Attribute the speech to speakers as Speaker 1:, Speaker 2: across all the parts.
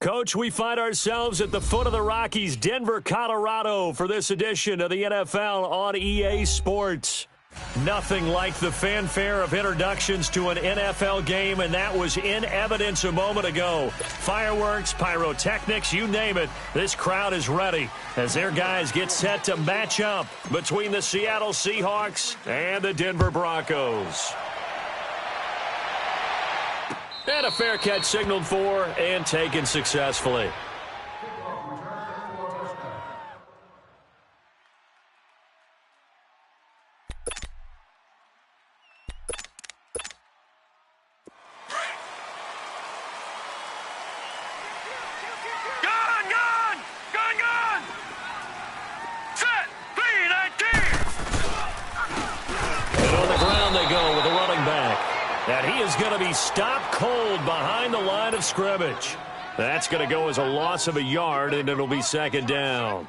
Speaker 1: Coach, we find ourselves at the foot of the Rockies, Denver, Colorado, for this edition of the NFL on EA Sports. Nothing like the fanfare of introductions to an NFL game, and that was in evidence a moment ago. Fireworks, pyrotechnics, you name it. This crowd is ready as their guys get set to match up between the Seattle Seahawks and the Denver Broncos. And a fair catch signaled for and taken successfully. Stopped cold behind the line of scrimmage. That's going to go as a loss of a yard, and it'll be second down.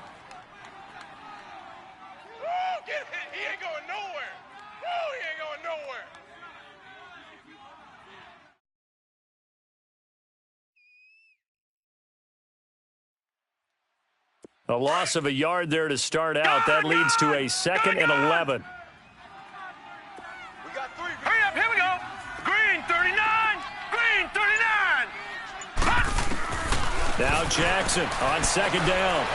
Speaker 2: Oh, get it. He ain't going nowhere. Oh, he ain't going nowhere.
Speaker 1: A loss of a yard there to start out. That leads to a second and 11.
Speaker 2: We got three. Hurry up. Here we go. Green, 39. Green, 39.
Speaker 1: Now Jackson on second down.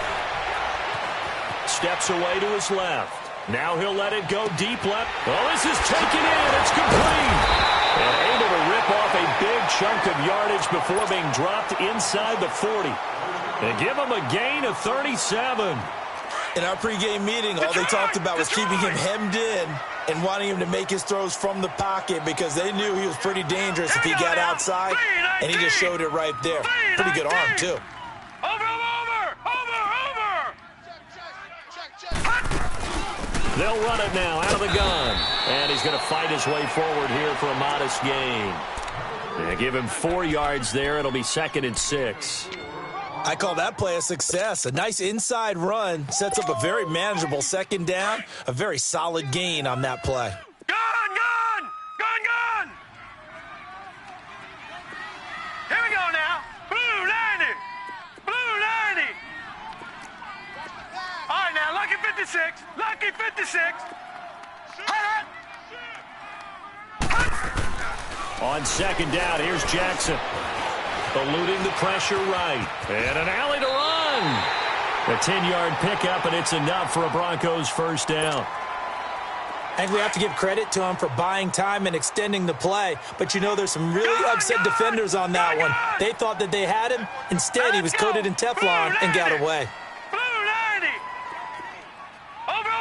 Speaker 1: Steps away to his left. Now he'll let it go deep left. Oh, this is taken in. It's complete. And able to rip off a big chunk of yardage before being dropped inside the 40. And give him a gain of 37.
Speaker 3: In our pregame meeting, all they talked about was keeping him hemmed in and wanting him to make his throws from the pocket because they knew he was pretty dangerous if he got outside, and he just showed it right there. Pretty good arm, too.
Speaker 2: Over.
Speaker 1: They'll run it now out of the gun. And he's going to fight his way forward here for a modest gain. They give him 4 yards there. It'll be second and 6.
Speaker 3: I call that play a success. A nice inside run sets up a very manageable second down, a very solid gain on that play.
Speaker 2: Gun! Here we go now. Blue 90. All right, now, lucky 56.
Speaker 1: On second down, here's Jackson. Eluding the pressure right. And an alley to run. A 10-yard pickup, and it's enough for a Broncos first down.
Speaker 3: I think we have to give credit to him for buying time and extending the play. But, you know, there's some really upset defenders on that one. They thought that they had him. Instead, he was coated in Teflon and got away.
Speaker 2: Blue 90. Over.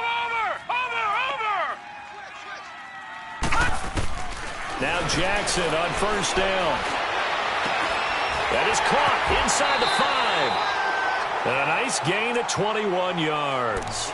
Speaker 1: Now Jackson on first down. That is caught inside the 5. And a nice gain of 21 yards.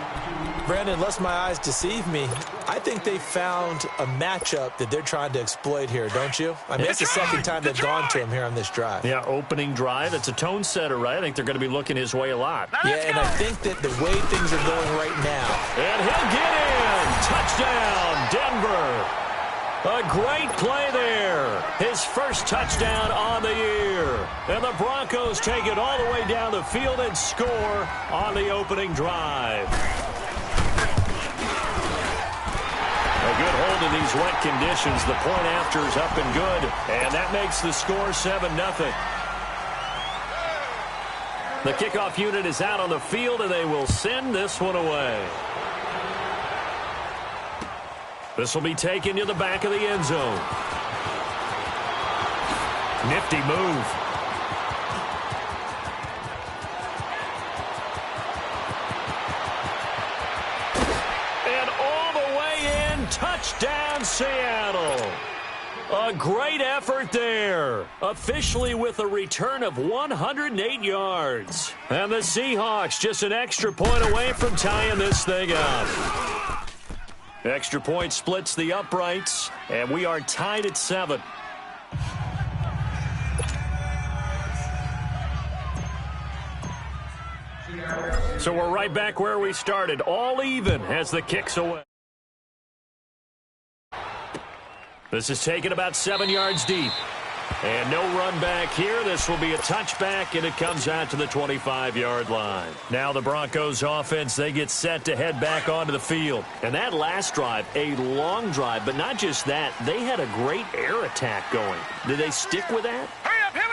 Speaker 3: Brandon, unless my eyes deceive me, I think they found a matchup that they're trying to exploit here, don't you? I mean, it's the second time they've gone to him here on this drive.
Speaker 1: Yeah, opening drive. It's a tone setter, right? I think they're going to be looking his way a lot.
Speaker 3: Yeah, and I think that the way things are going right now.
Speaker 1: And he'll get in. Touchdown, Denver. A great play there. His first touchdown on the year. And the Broncos take it all the way down the field and score on the opening drive. A good hold in these wet conditions. The point after is up and good. And that makes the score 7-0. The kickoff unit is out on the field, and they will send this one away. This will be taken to the back of the end zone. Nifty move. And all the way in, touchdown Seattle. A great effort there. Officially with a return of 108 yards. And the Seahawks just an extra point away from tying this thing up. Extra point splits the uprights, and we are tied at 7. So we're right back where we started, all even as the kick's away. This is taken about 7 yards deep. And no run back here. This will be a touchback, and it comes out to the 25-yard line. Now the Broncos offense, they get set to head back onto the field. And that last drive, a long drive, but not just that. They had a great air attack going. Did they stick with that?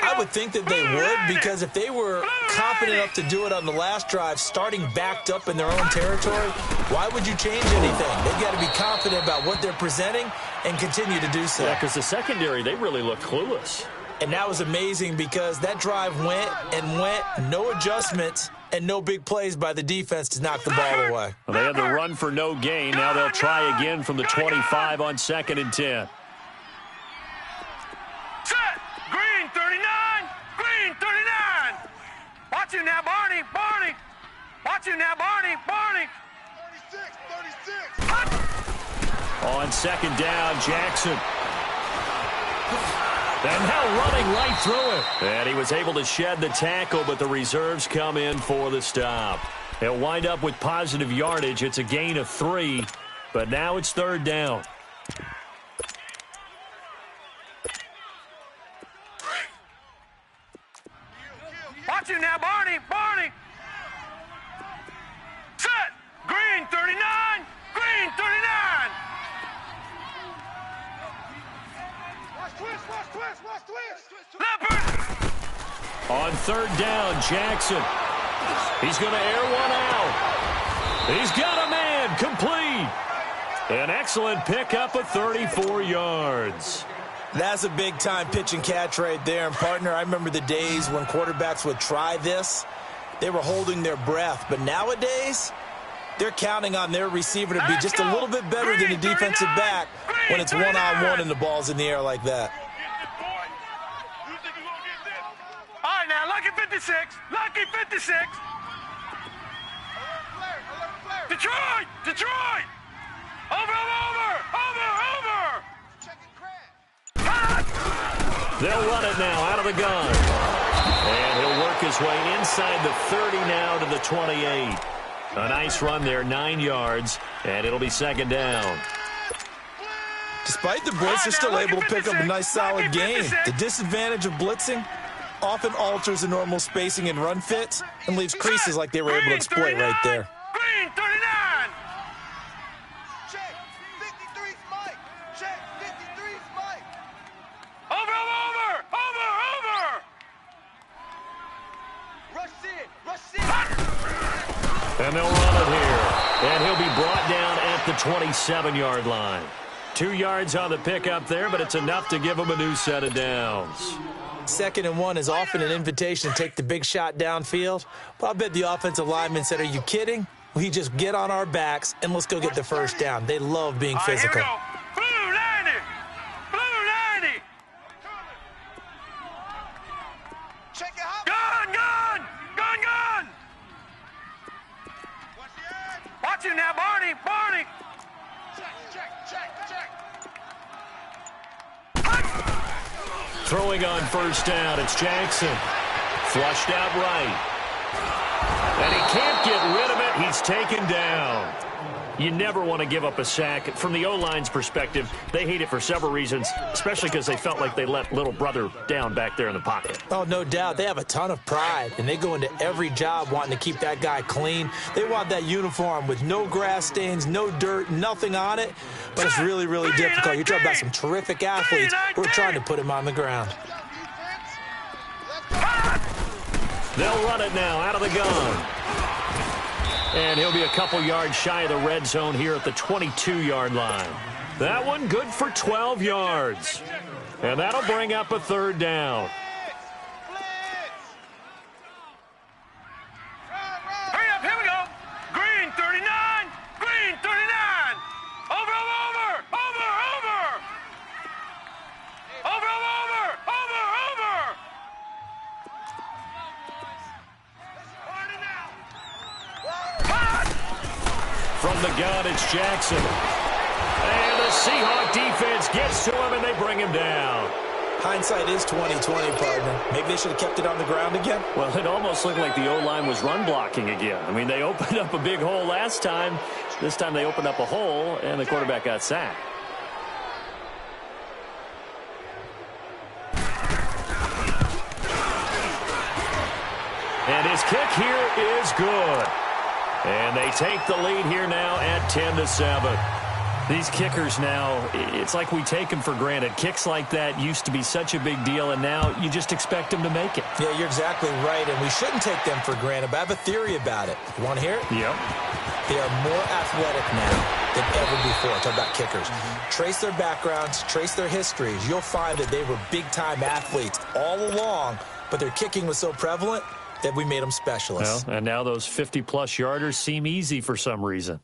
Speaker 3: I would think that they would, because if they were confident enough to do it on the last drive, starting backed up in their own territory, why would you change anything? They've got to be confident about what they're presenting and continue to do so.
Speaker 1: Yeah, because the secondary, they really looked clueless.
Speaker 3: And that was amazing because that drive went and went, no adjustments, and no big plays by the defense to knock the ball away.
Speaker 1: Well, they had the run for no gain. Now they'll try again from the 25 on 2nd and 10.
Speaker 2: Set. Green 39. Green 39. Watch you now, Barney. Barney. Watch you now, Barney. Barney. 36.
Speaker 1: On 2nd down, Jackson. And now running right through it. And he was able to shed the tackle, but the reserves come in for the stop. They'll wind up with positive yardage. It's a gain of 3, but now it's 3rd down.
Speaker 2: Watch you now, Barney. Barney. Set. Green 39. Green 39. Watch twist. Leopard.
Speaker 1: On 3rd down, Jackson. He's going to air one out. He's got a man, complete. An excellent pickup of 34 yards.
Speaker 3: That's a big-time pitch and catch right there. And, partner, I remember the days when quarterbacks would try this. They were holding their breath. But nowadays, they're counting on their receiver to be just a little bit better than the defensive back when it's one-on-one and the ball's in the air like that.
Speaker 2: All right, now, lucky 56. Lucky 56. Detroit. Detroit. Over.
Speaker 1: They'll run it now out of the gun. And he'll work his way inside the 30 now to the 28. A nice run there, 9 yards, and it'll be 2nd down.
Speaker 3: Despite the blitz, they're still able to pick up a nice, solid gain. The disadvantage of blitzing often alters the normal spacing and run fits and leaves creases like they were able to exploit right there.
Speaker 2: Green 39.
Speaker 1: And they'll run it here. And he'll be brought down at the 27-yard line. 2 yards on the pickup there, but it's enough to give him a new set of downs.
Speaker 3: 2nd and 1 is often an invitation to take the big shot downfield. But I bet the offensive lineman said, are you kidding? We just get on our backs and let's go get the 1st down. They love being physical.
Speaker 2: Here we go. Blue 90. Blue 90. Check it out. Gun. Watch you now, Barney.
Speaker 1: Throwing on 1st down, it's Jackson. Flushed out right. And he can't get rid of it. He's taken down. You never want to give up a sack. From the O-line's perspective, they hate it for several reasons, especially because they felt like they let little brother down back there in the pocket.
Speaker 3: Oh, no doubt. They have a ton of pride, and they go into every job wanting to keep that guy clean. They want that uniform with no grass stains, no dirt, nothing on it. But it's really, really difficult. You're talking about some terrific athletes who are trying to put him on the ground.
Speaker 1: They'll run it now out of the gun. And he'll be a couple yards shy of the red zone here at the 22-yard line. That one good for 12 yards. And that'll bring up a 3rd down.
Speaker 2: Hurry up, here we go. Green 39. Green 39. Over.
Speaker 1: From the gun, it's Jackson. And the Seahawk defense gets to him, and they bring him down.
Speaker 3: Hindsight is 20/20, partner. Maybe they should have kept it on the ground again.
Speaker 1: Well, it almost looked like the O-line was run blocking again. I mean, they opened up a big hole last time. This time they opened up a hole, and the quarterback got sacked. And his kick here is good. And they take the lead here now at 10-7. These kickers now, it's like we take them for granted. Kicks like that used to be such a big deal, and now you just expect them to make it.
Speaker 3: Yeah, you're exactly right, and we shouldn't take them for granted, but I have a theory about it. You want to hear it?
Speaker 1: Yep.
Speaker 3: They are more athletic now than ever before. Talk about kickers. Trace their backgrounds, trace their histories. You'll find that they were big-time athletes all along, but their kicking was so prevalent that we made them specialists.
Speaker 1: Well, and now those 50-plus yarders seem easy for some reason.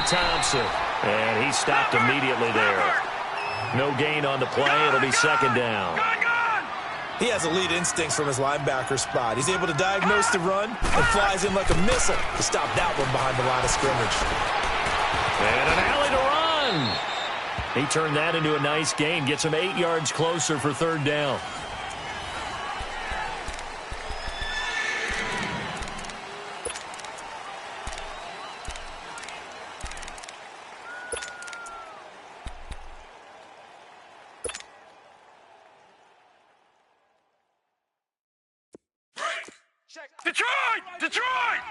Speaker 1: Thompson, and he stopped immediately there. No gain on the play. It'll be second down.
Speaker 3: He has elite instincts from his linebacker spot. He's able to diagnose the run and flies in like a missile to stop that one behind the line of scrimmage.
Speaker 1: And an alley to run. He turned that into a nice gain. Gets him 8 yards closer for third down.
Speaker 2: Detroit! Detroit!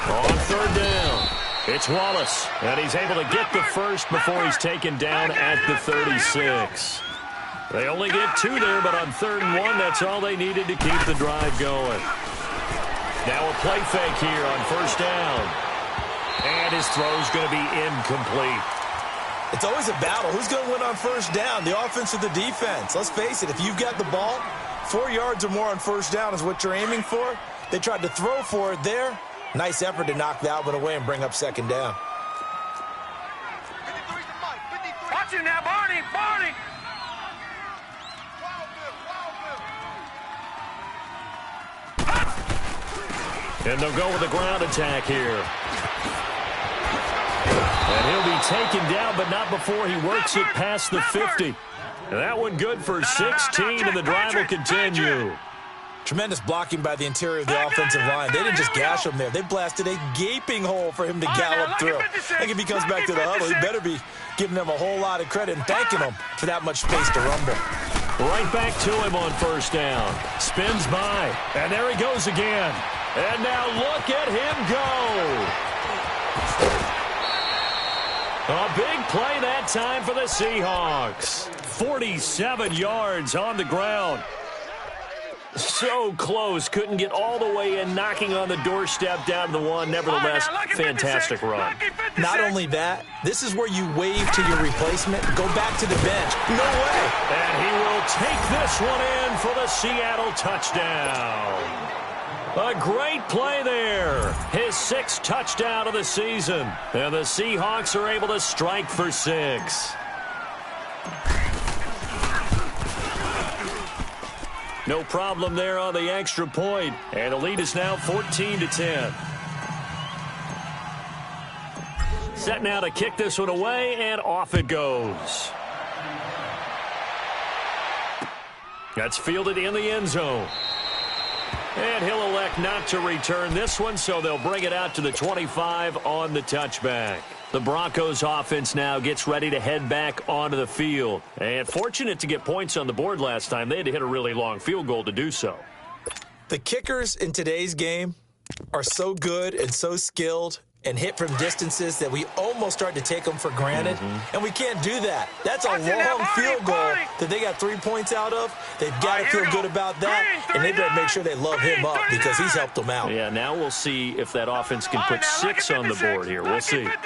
Speaker 1: On third down, it's Wallace, and he's able to get the first before he's taken down at the 36. They only get 2 there, but on 3rd and 1, that's all they needed to keep the drive going. Now a play fake here on first down. And his throw's going to be incomplete.
Speaker 3: It's always a battle. Who's going to win on first down, the offense or the defense? Let's face it, if you've got the ball, 4 yards or more on first down is what you're aiming for. They tried to throw for it there. Nice effort to knock that one away and bring up second down.
Speaker 2: Watch him now, Barney! Barney!
Speaker 1: And they'll go with a ground attack here. And he'll be taken down, but not before he works it past the 50. And that one good for 16, and the drive will continue.
Speaker 3: Tremendous blocking by the interior of the offensive line. They didn't just gash him there. They blasted a gaping hole for him to gallop through. I think if he comes back to the huddle, he better be giving them a whole lot of credit and thanking them for that much space to rumble.
Speaker 1: Right back to him on first down. Spins by, and there he goes again. And now look at him go. A big play that time for the Seahawks. 47 yards on the ground. So close, couldn't get all the way in, knocking on the doorstep down to the one. Nevertheless, fantastic run.
Speaker 3: Not only that, this is where you wave to your replacement, go back to the bench. No way.
Speaker 1: And he will take this one in for the Seattle touchdown. A great play there. His 6th touchdown of the season. And the Seahawks are able to strike for 6. No problem there on the extra point. And the lead is now 14-10. Set now to kick this one away, and off it goes. That's fielded in the end zone. And he'll elect not to return this one, so they'll bring it out to the 25 on the touchback. The Broncos offense now gets ready to head back onto the field. And fortunate to get points on the board last time. They had to hit a really long field goal to do so.
Speaker 3: The kickers in today's game are so good and so skilled and hit from distances that we almost start to take them for granted. And we can't do that. That's a long field goal that they got 3 points out of. They've got to feel good about that, and they better make sure they love him up because he's helped them out.
Speaker 1: Yeah, now we'll see if that offense can put 6 on the board here. We'll see.
Speaker 2: Over!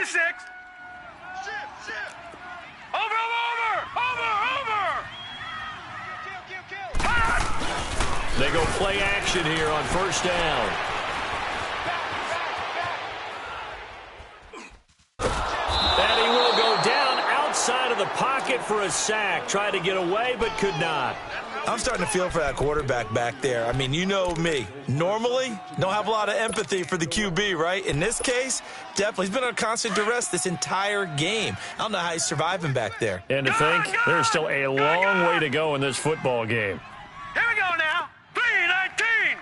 Speaker 1: They go play action here on first down. And he will go down outside of the pocket for a sack. Tried to get away, but could not.
Speaker 3: I'm starting to feel for that quarterback back there. I mean, you know me. Normally, don't have a lot of empathy for the QB, right? In this case, definitely. He's been on constant duress this entire game. I don't know how he's surviving back there.
Speaker 1: And to think, there's still a long way to go in this football game.
Speaker 2: Here we go now. 3-19.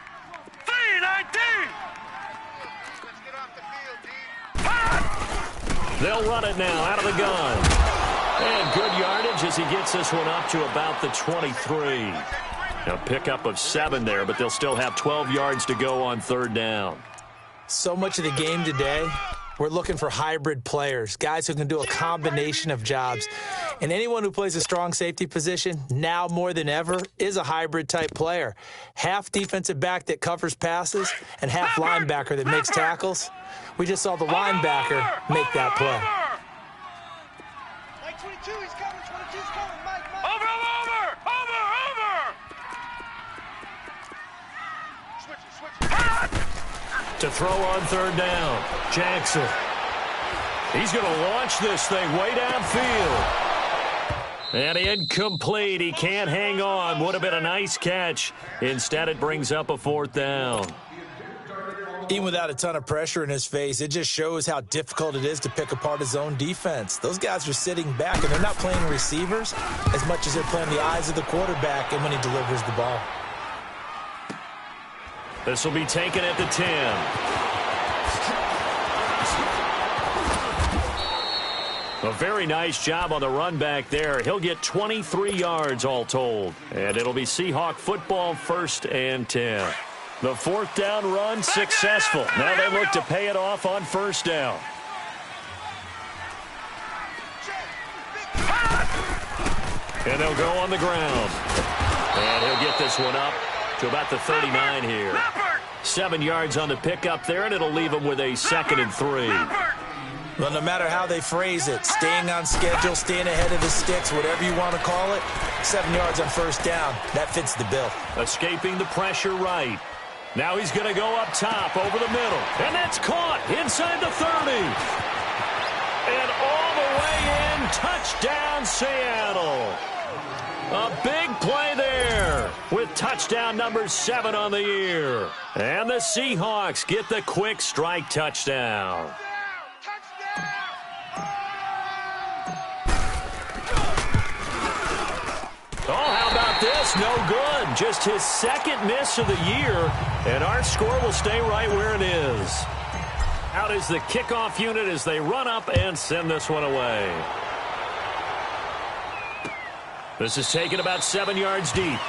Speaker 2: 3-19.
Speaker 1: They'll run it now out of the gun. And good yardage as he gets this one up to about the 23. A pickup of 7 there, but they'll still have 12 yards to go on third down.
Speaker 3: So much of the game today, we're looking for hybrid players, guys who can do a combination of jobs. And anyone who plays a strong safety position, now more than ever, is a hybrid-type player. Half defensive back that covers passes and half linebacker that makes tackles. We just saw the linebacker make that play.
Speaker 2: Mike 22, he's coming. 22's coming. Mike. Over. Switch.
Speaker 1: To throw on third down, Jackson. He's going to launch this thing way downfield. And incomplete. He can't hang on. Would have been a nice catch. Instead, it brings up a fourth down.
Speaker 3: Even without a ton of pressure in his face, it just shows how difficult it is to pick apart his own defense. Those guys are sitting back, and they're not playing receivers as much as they're playing the eyes of the quarterback and when he delivers the ball.
Speaker 1: This will be taken at the 10. A very nice job on the run back there. He'll get 23 yards all told. And it'll be Seahawk football, 1st and 10. The fourth down run successful. Now they look to pay it off on first down. And they'll go on the ground. And he'll get this one up to about the 39 here. 7 yards on the pickup there, and it'll leave him with a 2nd and 3.
Speaker 3: Well, no matter how they phrase it, staying on schedule, staying ahead of the sticks, whatever you want to call it, 7 yards on first down, that fits the bill.
Speaker 1: Escaping the pressure right. Now he's going to go up top over the middle. And that's caught inside the 30. And all the way in, touchdown Seattle. A big play there with touchdown number 7 on the year. And the Seahawks get the quick strike touchdown. Oh, how about this? No good. Just his 2nd miss of the year, and our score will stay right where it is. Out is the kickoff unit as they run up and send this one away. This is taken about 7 yards deep.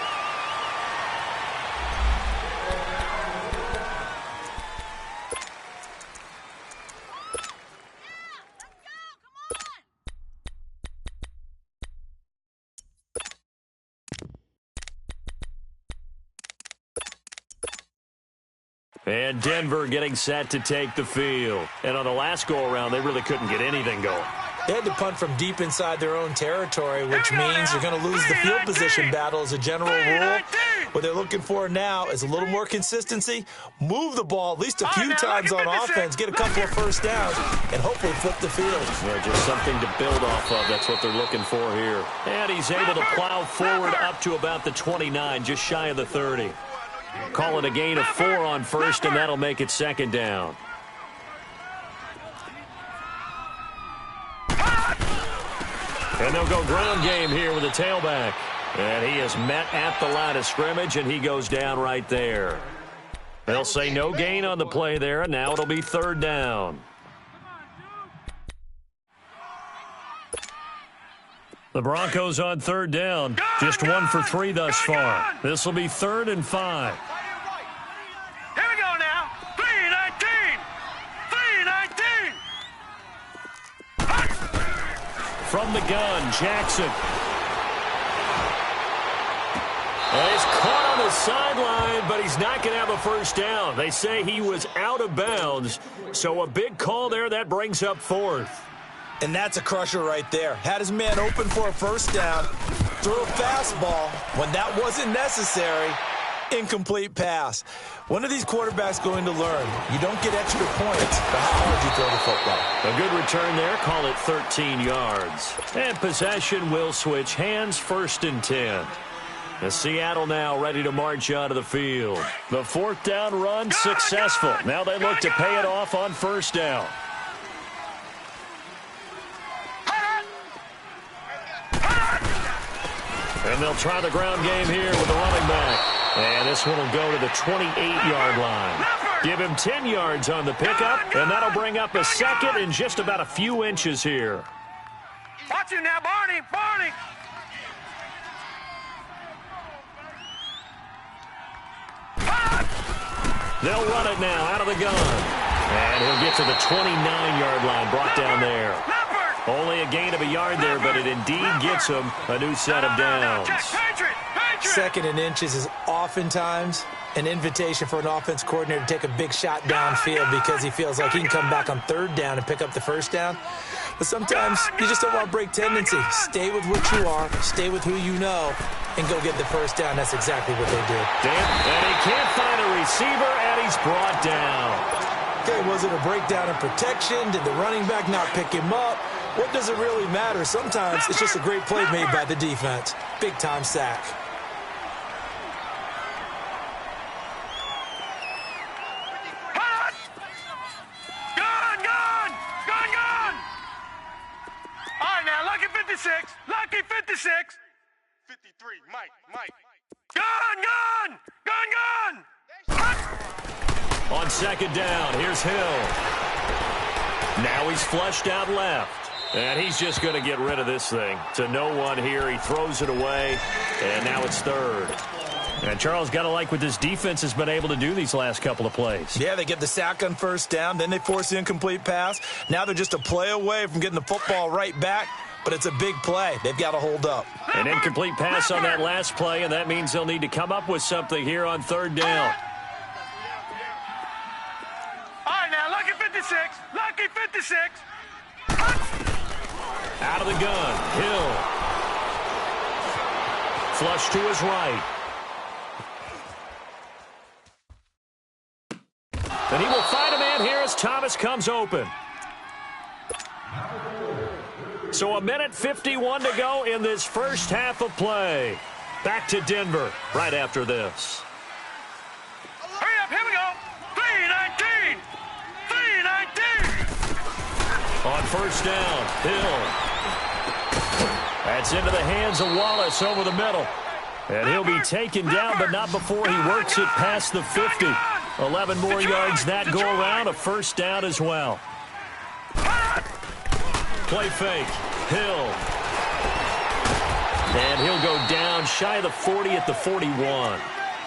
Speaker 1: And Denver getting set to take the field. And on the last go-around, they really couldn't get anything going.
Speaker 3: They had to punt from deep inside their own territory, which means you're going to lose the field position battle as a general rule. What they're looking for now is a little more consistency, move the ball at least a few times on offense, get a couple of first downs, and hopefully flip the field.
Speaker 1: Yeah, just something to build off of. That's what they're looking for here. And he's able to plow forward up to about the 29, just shy of the 30. Call it a gain of 4 on first, and that'll make it 2nd down. And they'll go ground game here with a tailback. And he is met at the line of scrimmage, and he goes down right there. They'll say no gain on the play there, and now it'll be 3rd down. The Broncos on 3rd down. Just 1 for 3 thus far. This will be 3rd and 5.
Speaker 2: Here we go now. 3-19. 3-19.
Speaker 1: From the gun, Jackson. And he's caught on the sideline, but he's not going to have a first down. They say he was out of bounds, so a big call there. That brings up 4th.
Speaker 3: And that's a crusher right there. Had his man open for a first down, threw a fastball when that wasn't necessary, incomplete pass. When are these quarterbacks going to learn? You don't get extra points for how hard you throw the football.
Speaker 1: A good return there. Call it 13 yards. And possession will switch hands, 1st and 10. Seattle now ready to march onto the field. The fourth down run successful. Now they look to pay it off on first down. And they'll try the ground game here with the running back. And this one will go to the 28-yard line. Give him 10 yards on the pickup, and that'll bring up a second in just about a few inches here.
Speaker 2: Watch you now, Barney. Barney.
Speaker 1: They'll run it now out of the gun. And he'll get to the 29-yard line, brought down there. Only a gain of a yard there, but it indeed gets him a new set of downs.
Speaker 3: Second and inches is oftentimes an invitation for an offense coordinator to take a big shot downfield because he feels like he can come back on third down and pick up the first down. But sometimes you just don't want to break tendency. Stay with what you are, stay with who you know, and go get the first down. That's exactly what they did.
Speaker 1: And he can't find a receiver, and he's brought down.
Speaker 3: Okay, was it a breakdown in protection? Did the running back not pick him up? What does it really matter? Sometimes it's just a great play made by the defense. Big-time sack.
Speaker 2: Lucky 56. 53, Mike. Gun.
Speaker 1: On second down, here's Hill. Now he's flushed out left. And he's just going to get rid of this thing. To no one here. He throws it away. And now it's third. And Charles, got to like what this defense has been able to do these last couple of plays.
Speaker 3: Yeah, they get the sack on first down. Then they force the incomplete pass. Now they're just a play away from getting the football right back. But it's a big play. They've got to hold up.
Speaker 1: An incomplete pass on that last play, and that means they'll need to come up with something here on third down.
Speaker 2: All right, now, Lucky 56. Lucky 56.
Speaker 1: Out of the gun, Hill. Flush to his right. And he will find a man here as Thomas comes open. So 1:51 to go in this first half of play. Back to Denver right after this.
Speaker 2: Hurry up, here we go. 3:19. 3:19.
Speaker 1: On first down, Hill. That's into the hands of Wallace over the middle. And he'll be taken down, but not before he works it past the 50. 11 more yards that go around, a first down as well. Play fake, Hill. And he'll go down shy of the 40 at the 41.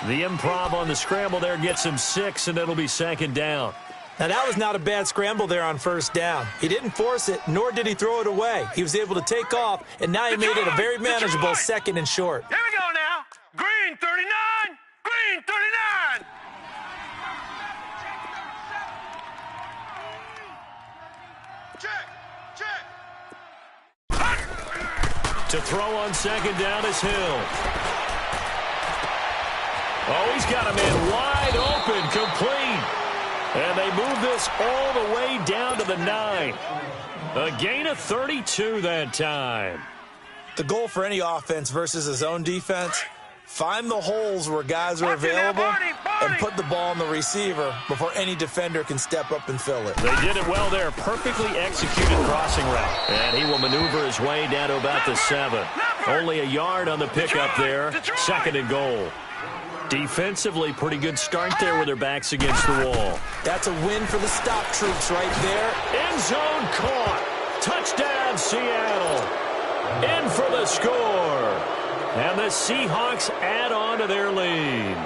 Speaker 1: The improv on the scramble there gets him 6, and it'll be second down.
Speaker 3: Now, that was not a bad scramble there on first down. He didn't force it, nor did he throw it away. He was able to take off, and now he made it a very manageable second and short.
Speaker 2: Here we go now. Green 39. Green 39.
Speaker 1: To throw on second down is Hill. Oh, he's got a man wide open, complete. And they move this all the way down to the 9. A gain of 32 that time.
Speaker 3: The goal for any offense versus his own defense, find the holes where guys are available and put the ball on the receiver before any defender can step up and fill it.
Speaker 1: They did it well there. Perfectly executed crossing route. And he will maneuver his way down to about the 7. Only a yard on the pickup there. Second and goal. Defensively, pretty good start there with their backs against the wall.
Speaker 3: That's a win for the stop troops right there.
Speaker 1: End zone caught. Touchdown, Seattle. In for the score. And the Seahawks add on to their lead.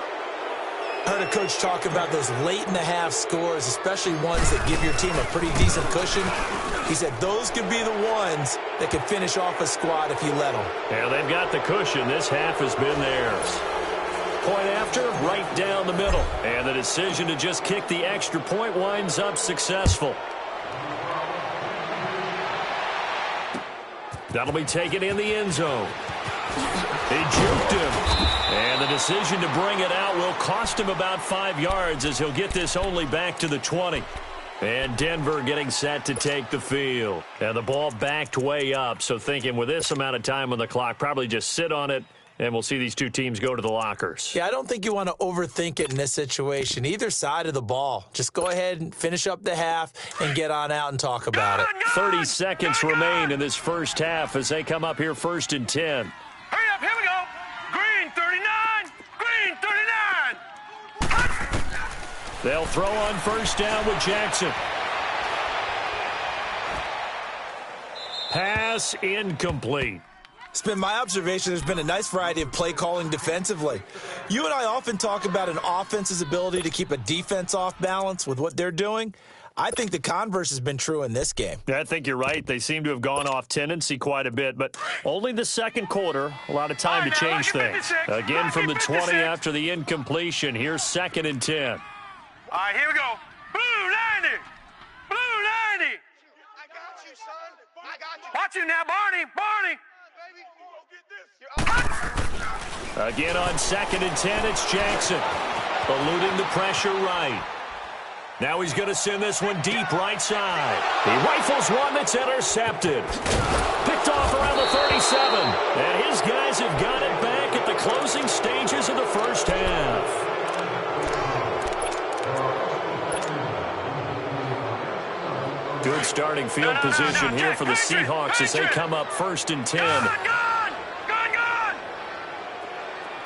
Speaker 3: I heard a coach talk about those late-in-the-half scores, especially ones that give your team a pretty decent cushion. He said those could be the ones that could finish off a squad if you let them.
Speaker 1: Yeah, they've got the cushion. This half has been theirs. Point after, right down the middle. And the decision to just kick the extra point winds up successful. That'll be taken in the end zone. He juked him. And the decision to bring it out will cost him about 5 yards as he'll get this only back to the 20. And Denver getting set to take the field. And the ball backed way up, so thinking with this amount of time on the clock, probably just sit on it and we'll see these two teams go to the lockers.
Speaker 3: Yeah, I don't think you want to overthink it in this situation. Either side of the ball. Just go ahead and finish up the half and get on out and talk about it.
Speaker 1: 30 seconds remain in this first half as they come up here 1st and 10.
Speaker 2: Hurry up, here we go. Green 39, green 39.
Speaker 1: They'll throw on 1st down with Jackson. Pass incomplete.
Speaker 3: It's been my observation there's been a nice variety of play calling defensively. You and I often talk about an offense's ability to keep a defense off balance with what they're doing. I think the converse has been true in this game.
Speaker 1: I think you're right. They seem to have gone off tendency quite a bit, but only the second quarter. A lot of time to change things. Again from the 20 after the incompletion. Here's 2nd and 10.
Speaker 2: All right, here we go. Blue 90, blue 90.
Speaker 4: I got you, son. I got you.
Speaker 2: Watch you now, Barney, Barney.
Speaker 1: Again on 2nd and 10, it's Jackson. Eluding the pressure right. Now he's going to send this one deep right side. He rifles one that's intercepted. Picked off around the 37. And his guys have got it back at the closing stages of the first half. Good starting field position here for the Seahawks as they come up 1st and 10.
Speaker 2: Gone.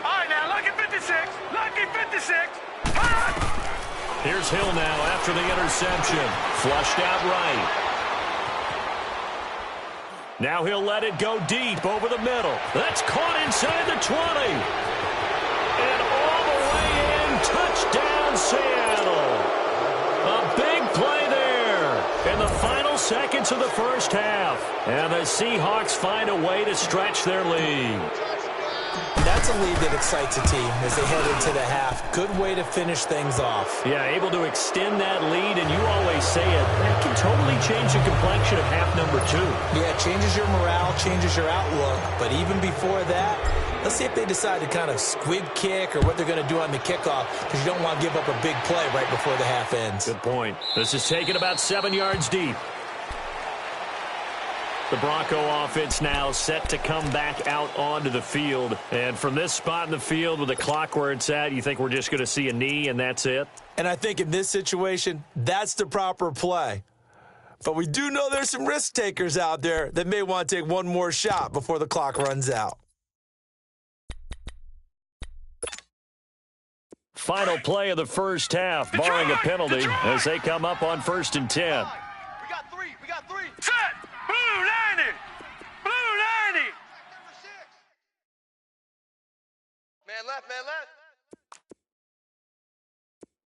Speaker 2: All right, now, lucky 56. Lucky 56.
Speaker 1: Here's Hill now after the interception. Flushed out right. Now he'll let it go deep over the middle. That's caught inside the 20. And all the way in. Touchdown, Seattle. A big play there in the final seconds of the first half. And the Seahawks find a way to stretch their lead.
Speaker 3: That's a lead that excites a team as they head into the half. Good way to finish things off.
Speaker 1: Yeah, able to extend that lead, and you always say it, that can totally change the complexion of half number 2.
Speaker 3: Yeah, it changes your morale, changes your outlook. But even before that, let's see if they decide to kind of squib kick or what they're going to do on the kickoff, because you don't want to give up a big play right before the half ends.
Speaker 1: Good point. This is taken about 7 yards deep. The Bronco offense now set to come back out onto the field. And from this spot in the field with the clock where it's at, you think we're just going to see a knee and that's it?
Speaker 3: And I think in this situation, that's the proper play. But we do know there's some risk takers out there that may want to take one more shot before the clock runs out.
Speaker 1: Final play of the first half, barring a penalty, as they come up on 1st and 10.
Speaker 4: We got three. We got three.
Speaker 2: Set. Blue 90. Blue 90.
Speaker 4: Man left, man left.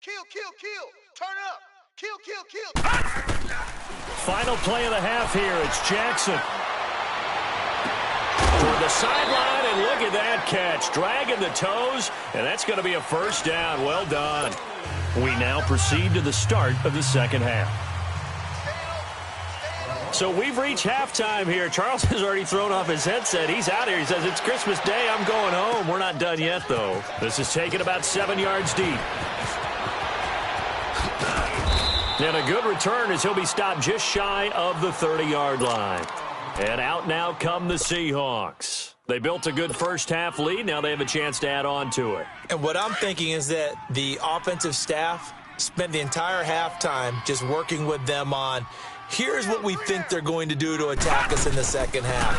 Speaker 4: Kill. Turn up. Kill.
Speaker 1: Final play of the half here. It's Jackson. Toward the sideline, and look at that catch. Dragging the toes, and that's going to be a first down. Well done. We now proceed to the start of the second half. So we've reached halftime here. Charles has already thrown off his headset. He's out here. He says, it's Christmas Day. I'm going home. We're not done yet, though. This is taken about 7 yards deep. And a good return as he'll be stopped just shy of the 30-yard line. And out now come the Seahawks. They built a good first half lead. Now they have a chance to add on to it.
Speaker 3: And what I'm thinking is that the offensive staff spent the entire halftime just working with them on, here's what we think they're going to do to attack us in the second half.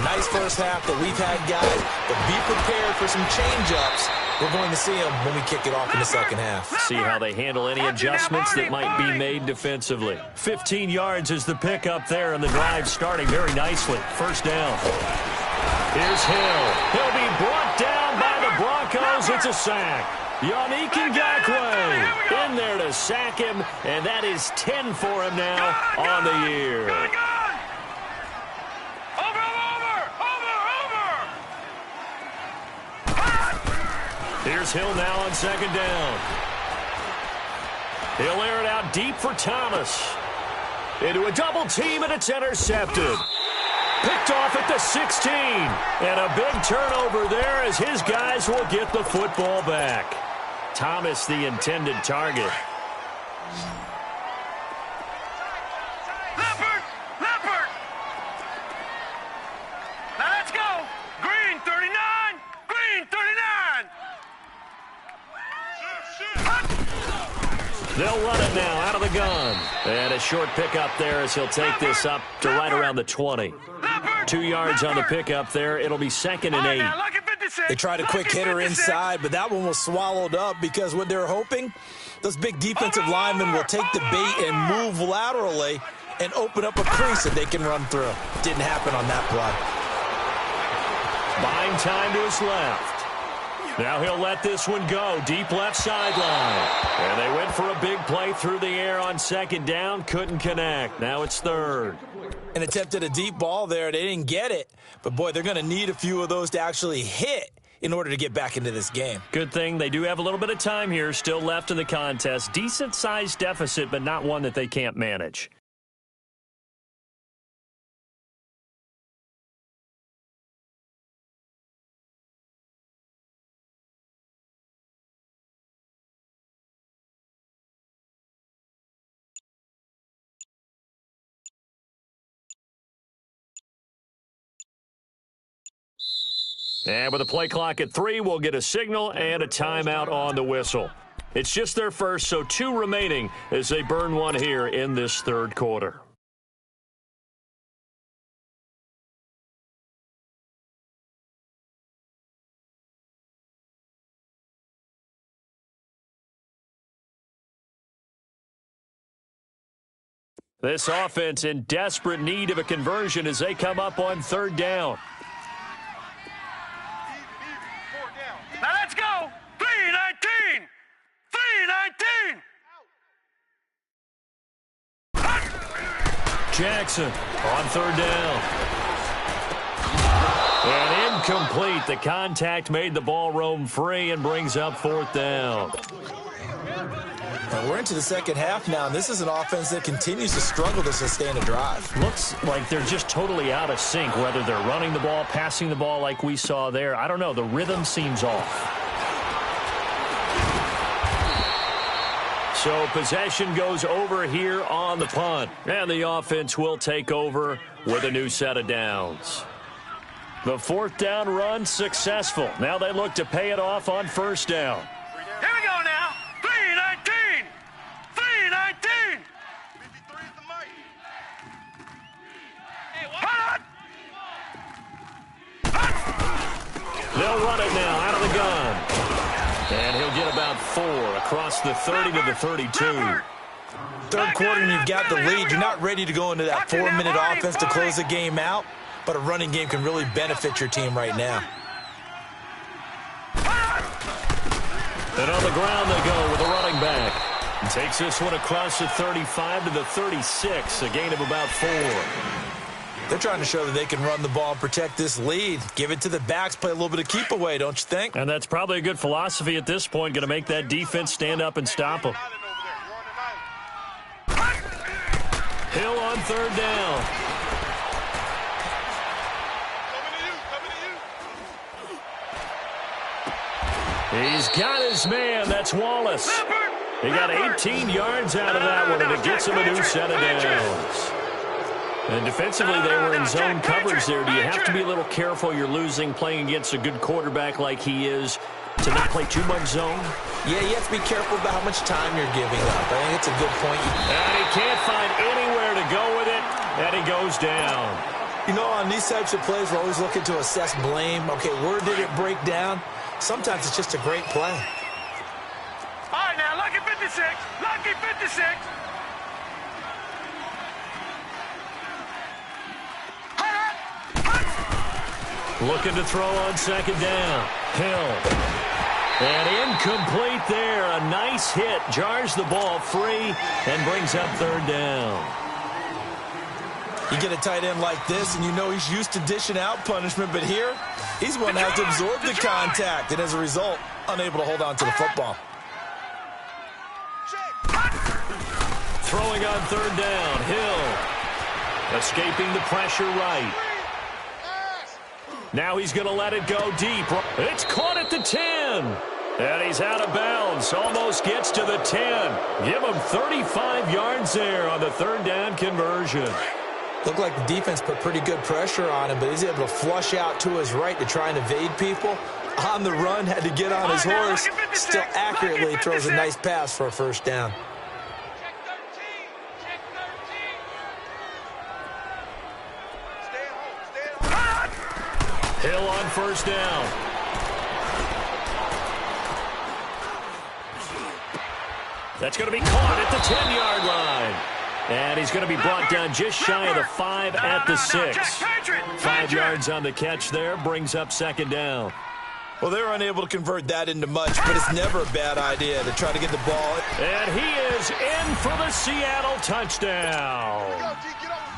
Speaker 3: Nice first half that we've had, guys, but be prepared for some change-ups. We're going to see them when we kick it off in the second half.
Speaker 1: See how they handle any adjustments that might be made defensively. 15 yards is the pickup there, and the drive starting very nicely. First down. Here's Hill. He'll be brought down by the Broncos. It's a sack. Yannick Ngakoue in there to sack him, and that is 10 for him now on the year. Here's Hill now on second down. He'll air it out deep for Thomas. Into a double team, and it's intercepted. Picked off at the 16. And a big turnover there as his guys will get the football back. Thomas, the intended target.
Speaker 2: Leopard. Now let's go. Green 39.
Speaker 1: They'll run it now out of the gun. And a short pickup there as he'll take this up to right around the 20. 2 yards on the pickup there. It'll be 2nd and 8.
Speaker 3: They tried a quick hitter inside, but that one was swallowed up because what they're hoping, those big defensive linemen will take the bait and move laterally and open up a crease that they can run through. Didn't happen on that play.
Speaker 1: Buying time to his left. Now he'll let this one go. Deep left sideline. And they went for a big play through the air on 2nd down. Couldn't connect. Now it's 3rd.
Speaker 3: And attempted a deep ball there. They didn't get it. But, boy, they're going to need a few of those to actually hit in order to get back into this game.
Speaker 1: Good thing they do have a little bit of time here still left in the contest. Decent-sized deficit, but not one that they can't manage. And with a play clock at 3, we'll get a signal and a timeout on the whistle. It's just their first, so 2 remaining as they burn one here in this 3rd quarter. This offense in desperate need of a conversion as they come up on 3rd down.
Speaker 2: Now let's go. 3-19. 3-19.
Speaker 1: Jackson on 3rd down. And incomplete. The contact made the ball roam free and brings up 4th down.
Speaker 3: We're into the 2nd half now, and this is an offense that continues to struggle to sustain a drive.
Speaker 1: Looks like they're just totally out of sync, whether they're running the ball, passing the ball like we saw there. I don't know. The rhythm seems off. So possession goes over here on the punt, and the offense will take over with a new set of downs. The 4th down run successful. Now they look to pay it off on 1st down.
Speaker 2: Here we go now. 3-19. 3-19.
Speaker 1: They'll run it now out of the gun. And he'll get about 4 across the 30 to the 32.
Speaker 3: 3rd quarter, and you've got the lead. You're not ready to go into that 4-minute offense to close the game out, but a running game can really benefit your team right now.
Speaker 1: And on the ground they go with a running back. He takes this one across the 35 to the 36, a gain of about 4.
Speaker 3: They're trying to show that they can run the ball and protect this lead. Give it to the backs, play a little bit of keep away, don't you think?
Speaker 1: And that's probably a good philosophy at this point, going to make that defense stand up and stop them. Hill on 3rd down. He's got his man. That's Wallace. He got 18 yards out of that one, and it gets him a new set of downs. And defensively, they were in zone coverage there. Do you have to be a little careful? You're losing, playing against a good quarterback like he is, to not play too much zone?
Speaker 3: Yeah, you have to be careful about how much time you're giving up. I think it's a good point.
Speaker 1: And he can't find anywhere to go with it, and he goes down.
Speaker 3: You know, on these types of plays, we're always looking to assess blame. Okay, where did it break down? Sometimes it's just a great play.
Speaker 2: All right, now, lucky 56. Lucky 56.
Speaker 1: Looking to throw on 2nd down. Hill. And incomplete there. A nice hit. Jars the ball free and brings up 3rd down.
Speaker 3: You get a tight end like this, and you know he's used to dishing out punishment, but here, he's one that has to absorb the contact, and as a result, unable to hold on to the football.
Speaker 1: Throwing on 3rd down. Hill. Escaping the pressure right. Now he's going to let it go deep. It's caught at the 10. And he's out of bounds. Almost gets to the 10. Give him 35 yards there on the 3rd down conversion.
Speaker 3: Looked like the defense put pretty good pressure on him, but he's able to flush out to his right to try and evade people. On the run, had to get on his horse. Still accurately throws a nice pass for a 1st down.
Speaker 1: Hill on first down. That's going to be caught at the 10-yard line. And he's going to be brought down just shy of the 5 at the 6. 5 yards on the catch there, brings up second down.
Speaker 3: Well, they were unable to convert that into much, but it's never a bad idea to try to get the ball.
Speaker 1: And he is in for the Seattle touchdown.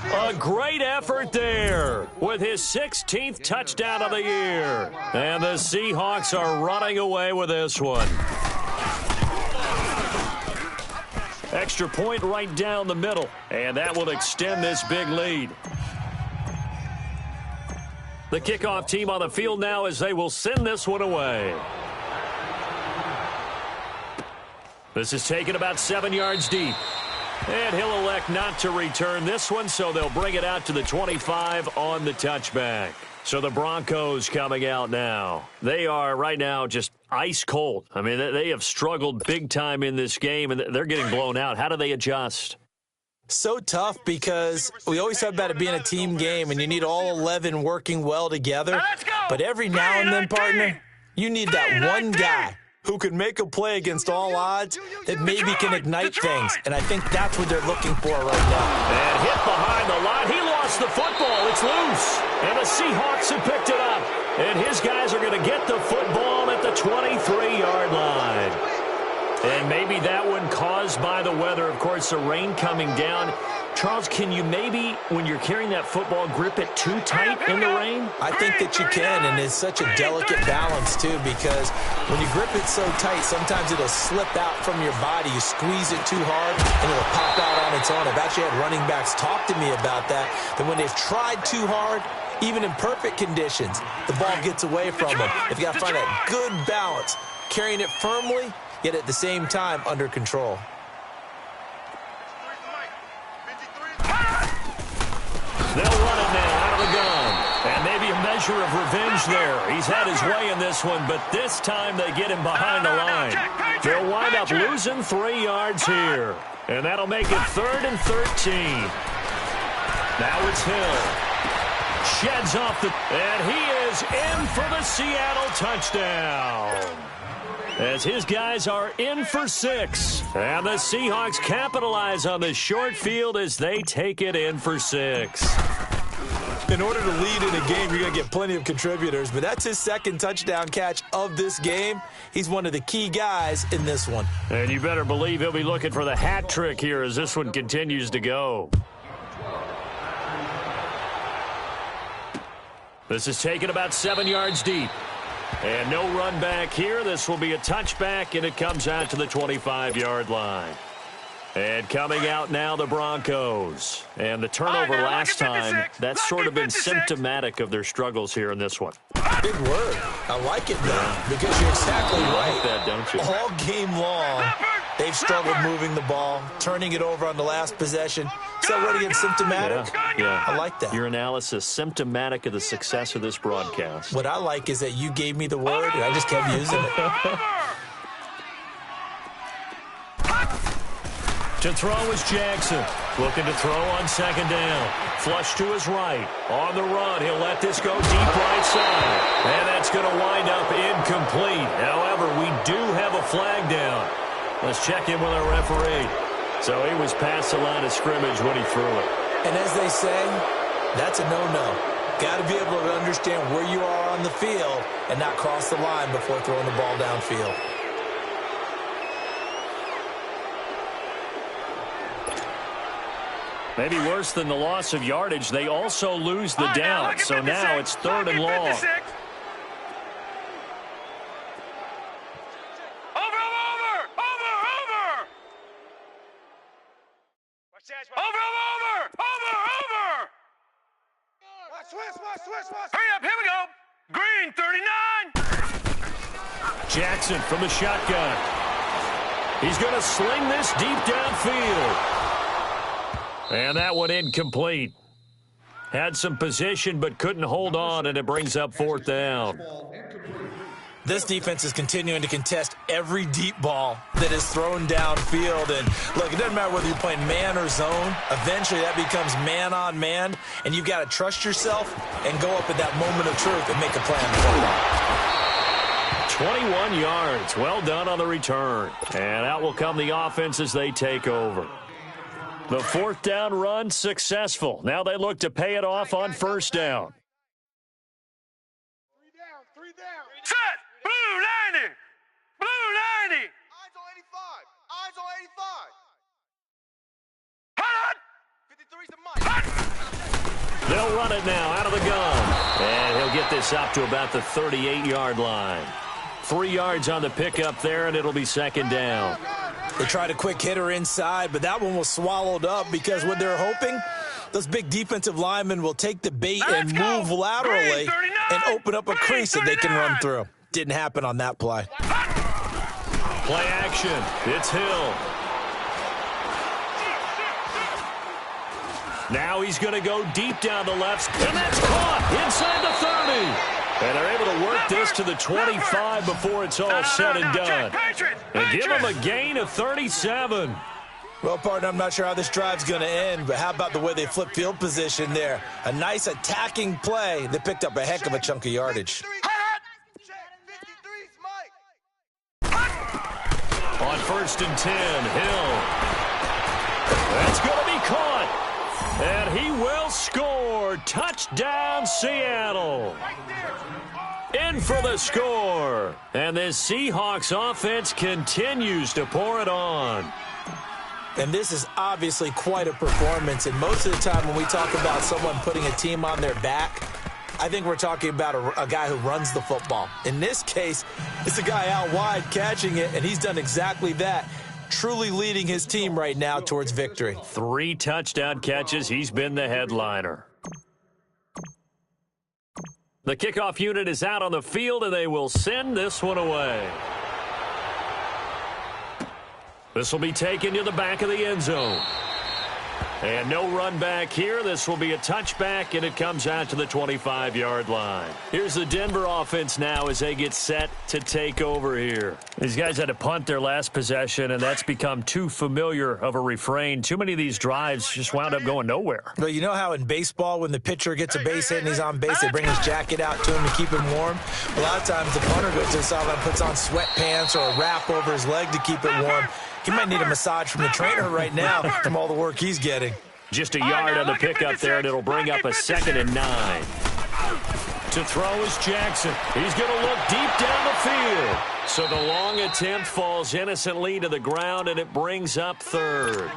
Speaker 1: A great effort there with his 16th touchdown of the year. And the Seahawks are running away with this one. Extra point right down the middle, and that will extend this big lead. The kickoff team on the field now as they will send this one away. This is taken about 7 yards deep. And he'll elect not to return this one, so they'll bring it out to the 25 on the touchback. So the Broncos coming out now. They are right now just ice cold. I mean, they have struggled big time in this game, and they're getting blown out. How do they adjust?
Speaker 3: So tough because we always talk about it being a team game, and you need all 11 working well together. But every now and then, partner, you need that one guy who can make a play against all odds that maybe can ignite things. And I think that's what they're looking for right now.
Speaker 1: And hit behind the line. He lost the football. It's loose. And the Seahawks have picked it up. And his guys are going to get the football at the 23-yard line. And maybe that one caused by the weather. Of course, the rain coming down. Charles, can you maybe, when you're carrying that football, grip it too tight in the rain?
Speaker 3: I think that you can, and it's such a delicate balance, too, because when you grip it so tight, sometimes it'll slip out from your body. You squeeze it too hard, and it'll pop out on its own. I've actually had running backs talk to me about that when they've tried too hard, even in perfect conditions, the ball gets away from them. If you got to find that good balance, carrying it firmly, yet at the same time under control.
Speaker 1: They'll run it now out of the gun. And maybe a measure of revenge there. He's had his way in this one, but this time they get him behind the line. They'll wind up losing 3 yards here. And that'll make it 3rd and 13. Now it's Hill. Sheds off the... And he is in for the Seattle touchdown. As his guys are in for 6. And the Seahawks capitalize on the short field as they take it in for 6.
Speaker 3: In order to lead in a game, you're going to get plenty of contributors, but that's his 2nd touchdown catch of this game. He's one of the key guys in this one.
Speaker 1: And you better believe he'll be looking for the hat trick here as this one continues to go. This is taken about 7 yards deep. And no run back here. This will be a touchback, and it comes out to the 25-yard line. And coming out now, the Broncos. And the turnover last time, that's sort of been symptomatic of their struggles here in this one.
Speaker 3: Big word. I like it, though, because you're exactly right.
Speaker 1: You like that, don't you?
Speaker 3: All game long, they've struggled moving the ball, turning it over on the last possession. Is that word again, symptomatic?
Speaker 1: Yeah.
Speaker 3: I like that.
Speaker 1: Your analysis, symptomatic of the success of this broadcast.
Speaker 3: What I like is that you gave me the word, and I just kept using it.
Speaker 1: To throw is Jackson. Looking to throw on 2nd down. Flush to his right. On the run, he'll let this go deep right side. And that's going to wind up incomplete. However, we do have a flag down. Let's check in with our referee. So he was past the line of scrimmage when he threw it.
Speaker 3: And as they say, that's a no-no. Got to be able to understand where you are on the field and not cross the line before throwing the ball downfield.
Speaker 1: Maybe worse than the loss of yardage, they also lose the down. So now it's 3rd and long.
Speaker 2: Over. Hurry up, here we go. Green, 39.
Speaker 1: Jackson from the shotgun. He's going to sling this deep downfield. And that one incomplete. Had some position but couldn't hold on, and it brings up 4th down.
Speaker 3: This defense is continuing to contest every deep ball that is thrown downfield. And look, it doesn't matter whether you're playing man or zone. Eventually that becomes man on man, and you've got to trust yourself and go up at that moment of truth and make a play on the football.
Speaker 1: 21 yards. Well done on the return. And out will come the offense as they take over. The fourth down run successful. Now they look to pay it off on first down.
Speaker 4: Three down.
Speaker 2: Set. Blue 90. Blue 90.
Speaker 4: Eyes on 85. Eyes on 85.
Speaker 2: Hut.
Speaker 4: 53's the mic.
Speaker 1: They'll run it now out of the gun. And he'll get this up to about the 38-yard line. 3 yards on the pickup there, and it'll be second down.
Speaker 3: They tried a quick hitter inside, but that one was swallowed up because what they're hoping, those big defensive linemen will take the bait and move laterally and open up a crease that they can run through. Didn't happen on that play.
Speaker 1: Play action. It's Hill. Now he's going to go deep down the left, and that's caught inside the 30. And they're able to work this to the 25 before it's all said and done. And give them a gain of 37.
Speaker 3: Well, partner, I'm not sure how this drive's going to end, but how about the way they flip field position there? A nice attacking play that picked up a heck of a chunk of yardage.
Speaker 4: 53's mic.
Speaker 1: On 1st and 10, Hill. That's going to be caught. And he will score. Touchdown, Seattle. In for the score. And this Seahawks offense continues to pour it on.
Speaker 3: And this is obviously quite a performance. And most of the time when we talk about someone putting a team on their back, I think we're talking about a guy who runs the football. In this case, it's a guy out wide catching it, and he's done exactly that. Truly leading his team right now towards victory.
Speaker 1: 3 touchdown catches. He's been the headliner. The kickoff unit is out on the field, and they will send this one away. This will be taken to the back of the end zone. And no run back here. This will be a touchback, and it comes out to the 25-yard line. Here's the Denver offense now as they get set to take over here. These guys had to punt their last possession, and that's become too familiar of a refrain. Too many of these drives just wound up going nowhere.
Speaker 3: Well, you know how in baseball when the pitcher gets a base hit and he's on base, they bring his jacket out to him to keep him warm? A lot of times the punter goes to the sideline and puts on sweatpants or a wrap over his leg to keep it warm. He might need a massage from the trainer right now from all the work he's getting.
Speaker 1: Just a yard on the pickup there, and it'll bring up a 2nd and 9. To throw is Jackson. He's going to look deep down the field. So the long attempt falls innocently to the ground, and it brings up 3rd.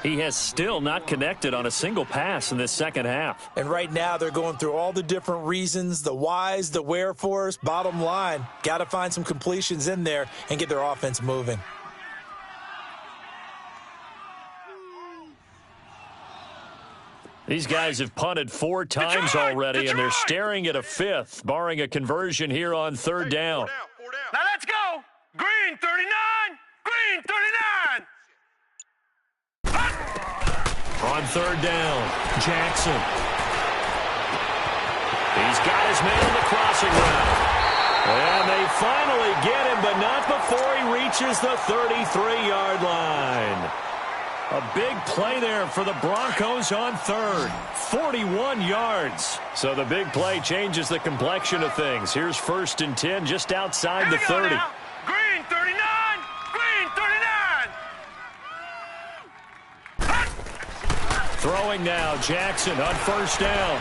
Speaker 1: He has still not connected on a single pass in this second half.
Speaker 3: And right now they're going through all the different reasons, the whys, the wherefores. Bottom line, got to find some completions in there and get their offense moving.
Speaker 1: These guys have punted 4 times already, and they're staring at a 5th, barring a conversion here on 3rd down.
Speaker 2: Now let's go. Green 39. Green 39.
Speaker 1: On 3rd down, Jackson. He's got his man on the crossing route. And they finally get him, but not before he reaches the 33-yard line. A big play there for the Broncos on 3rd. 41 yards. So the big play changes the complexion of things. Here's 1st and 10 just outside the 30.
Speaker 2: Green 39. Green 39.
Speaker 1: Throwing now, Jackson on 1st down.